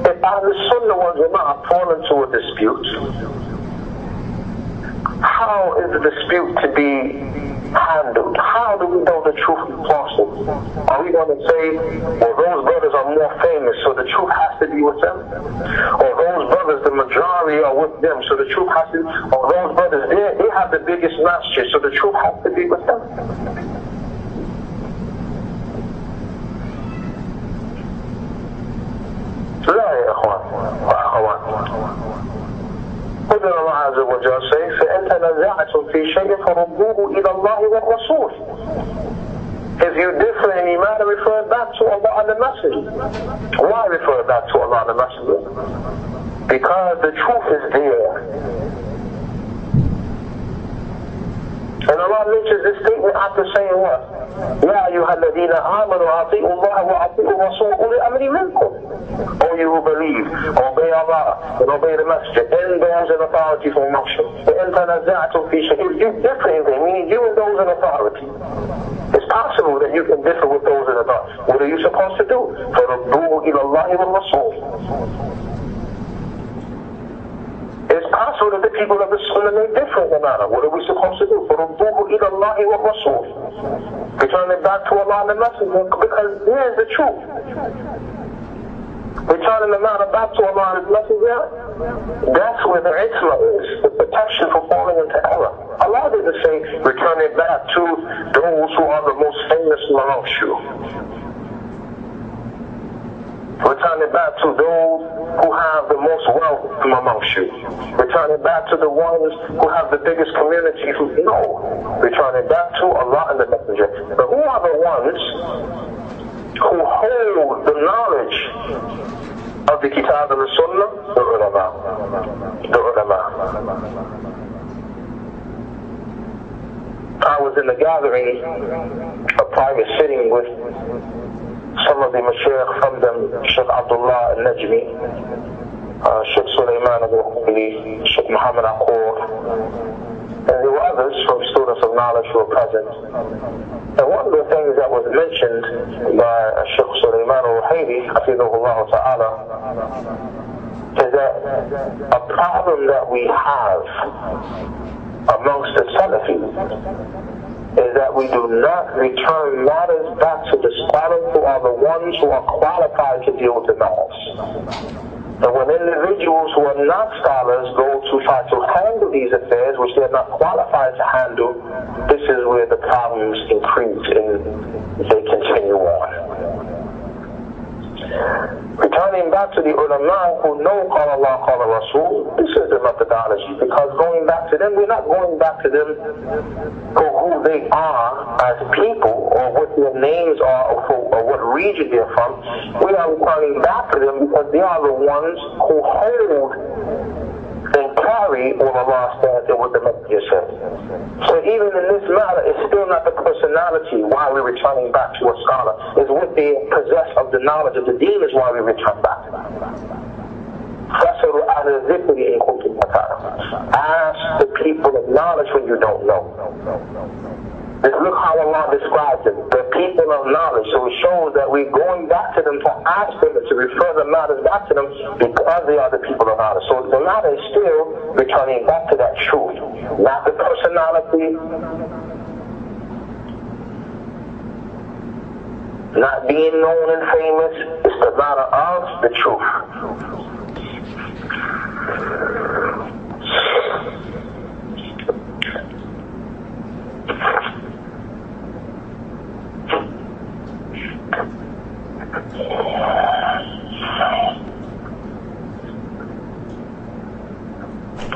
if Ahl Sunnah wal Jama'ah fall into a dispute, how is the dispute to be handled? How do we know the truth is falsehood? Are we going to say, well, those brothers are more famous, so the truth has to be with them? Or those brothers, the majority are with them, so the truth has to be, or those brothers, they have the biggest masjid, so the truth has to be with them? لا يا إخوان وأخوات. قل الله عز وجل says, فإن تنازعتم في شيء فردوه إلى الله والرسول. If you differ in iman, refer it back to Allah and the Messenger. Why refer it back to Allah and the Messenger? Because the truth is there. And Allah mentions this statement after saying what? يا أيها الذين آمنوا أطيعوا الله وأطيعوا الرسول أولي الأمر منكم. O you who believe, obey Allah and obey the Messenger and those in authority from amongst you. فإن تنازعتم في شيء, if you differ in anything, meaning you and those in authority, it's possible that you can differ with those in authority. What are you supposed to do? فردوه إلى الله والرسول. It's possible that the people of the Sunnah may differ in the matter. What are we supposed to do? فَرُدُّوهُ إِلَى اللَّهِ وَالرَّسُولِ. Return it back to Allah and the Messenger, because here's the truth. Returning the matter back to Allah and His Messenger, that's where the isma is, the protection from falling into error. Allah didn't say, return it back to those who are the most famous amongst you. Return it back to those who have the most wealth from amongst you. Return it back to the ones who have the biggest community who know. Return it back to Allah and the Messenger. But who are the ones who hold the knowledge of the Kitab and the Sunnah? The ulama. The ulama. I was in a gathering, a private sitting with some of the mashayikh from them, Sheikh Abdullah al-Najmi, Sheikh Sulaiman al-Ruhuli, Sheikh Muhammad Aqur, and there were others from students of knowledge who were present. And one of the things that was mentioned by Sheikh Sulaiman al-Ruhuli, Hafidhahullah Ta'ala, is that a problem that we have amongst the Salafis is that we do not return matters back to the scholars who are the ones who are qualified to deal with the matters. And when individuals who are not scholars go to try to handle these affairs, which they are not qualified to handle, this is where the problems increase and they continue on. Returning back to the ulama who know Qala Allah, Qala Rasul, this is the methodology, because going back to them, we're not going back to them for who they are as people or what their names are or what region they're from. We are returning back to them because they are the ones who hold and carry what Allah said and what the Messenger said. So even in this matter, it's still not the personality why we're returning back to a scholar. It's what they possess of the knowledge of the deen is why we return back. فَاسْأَلُوا أَهْلَ الذِّكْرِ إِن كُنتُمْ لَا تَعْلَمُونَ. Ask the people of knowledge when you don't know. Look how Allah describes it, the people of knowledge. So it shows that we're going back to them to ask them and to refer the matters back to them because they are the people of knowledge. So the matter is still returning back to that truth, not the personality, not being known and famous. It's the matter of the truth.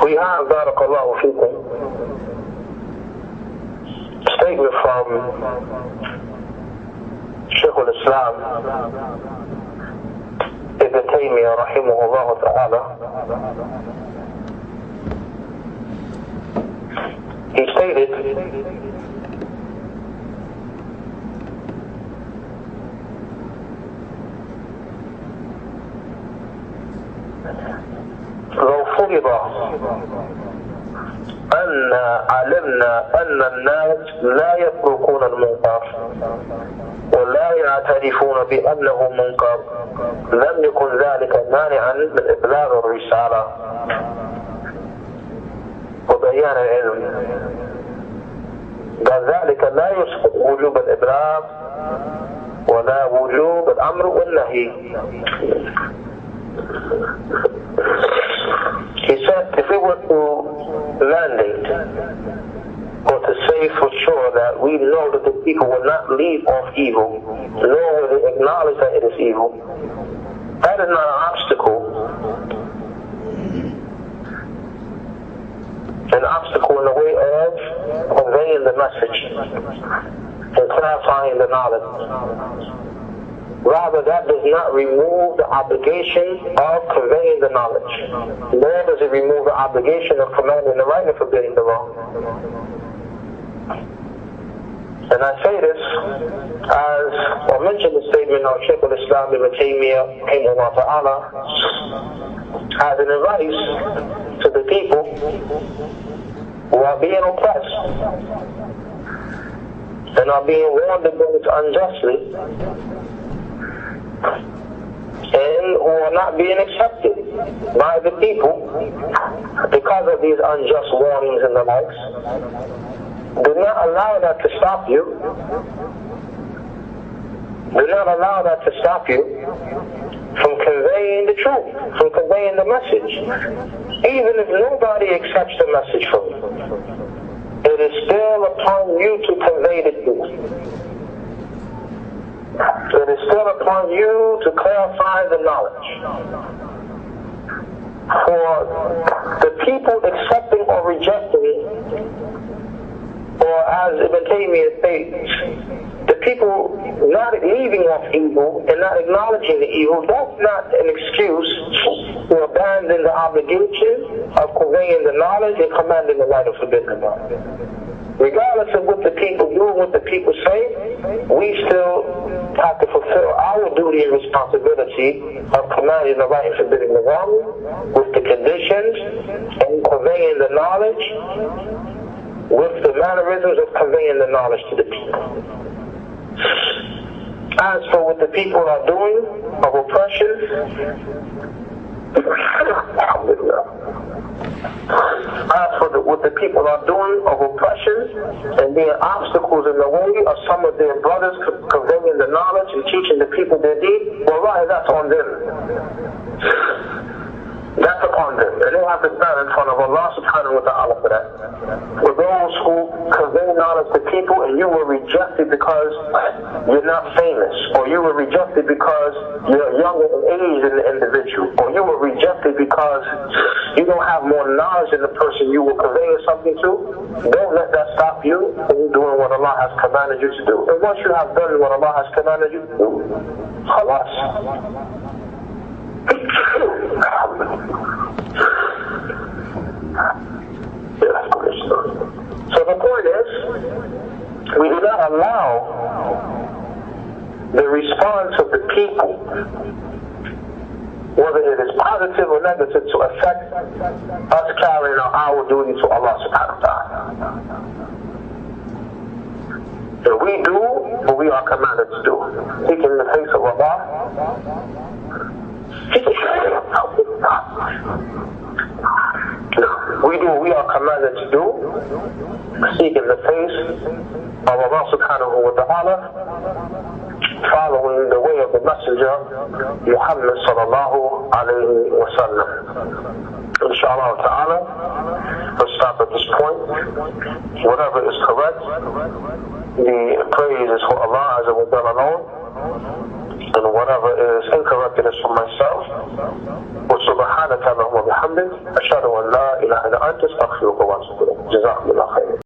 We have, barakallahu fikum, a statement from Shaykh al-Islam Ibn Taymiyyah rahimahullah ta'ala. He stated, لو فرض أن علمنا أن الناس لا يتركون المنكر ولا يعترفون بأنه منكر لم يكن ذلك مانعا من إبلاغ الرسالة وبيان العلم. قال ذلك لا يسقط وجوب الإبلاغ ولا وجوب الأمر والنهي. He said, if we were to mandate or to say for sure that we know that the people will not leave off evil, nor will they acknowledge that it is evil, that is not an obstacle. An obstacle in the way of conveying the message and clarifying the knowledge. Rather, that does not remove the obligation of conveying the knowledge, nor does it remove the obligation of commanding the right and forbidding the wrong. And I say this as I mentioned the statement of Shaykh al-Islam Ibn Taymiyyah rahimahullah ta'ala as an advice to the people who are being oppressed and are being warned against unjustly, and who are not being accepted by the people because of these unjust warnings and the likes. Do not allow that to stop you. Do not allow that to stop you from conveying the truth, from conveying the message. Even if nobody accepts the message from you, it is still upon you to convey the truth. It is still upon you to clarify the knowledge. For the people accepting or rejecting, or as Ibn Taymiyyah states, the people not leaving off evil and not acknowledging the evil, that's not an excuse to abandon the obligation of conveying the knowledge and commanding the right and forbidding the wrong. Regardless of what the people do, what the people say, we still have to fulfill our duty and responsibility of commanding the right and forbidding the wrong with the conditions and conveying the knowledge with the mannerisms of conveying the knowledge to the people. As for what the people are doing of oppression, what the people are doing of oppression and being obstacles in the way of some of their brothers conveying the knowledge and teaching the people their deed, well, right, that's on them. That's upon them. And they have to stand in front of Allah subhanahu wa ta'ala for that. For those who convey knowledge to people and you were rejected because you're not famous, or you were rejected because you're younger in age than the individual, or you were rejected because you don't have more knowledge than the person you were conveying something to, don't let that stop you from doing what Allah has commanded you to do. And once you have done what Allah has commanded you to do, khalas. people, whether it is positive or negative, to affect us carrying out our duty to Allah subhanahu wa ta'ala. And we do what we are commanded to do. Seeking the face of Allah. We do what we are commanded to do, seeking the face of Allah subhanahu wa ta'ala, following the way of the Messenger Muhammad sallallahu alayhi wa sallam. Inshallah ta'ala, let's stop at this point. Whatever is correct, the praise is for Allah Azza wa Jalla alone, and whatever is incorrect, it is for myself. وسبحانك اللهم وبحمدك أشهد أن لا إله إلا أنت أستغفرك وأتوب إليك. جزاكم الله خيرا.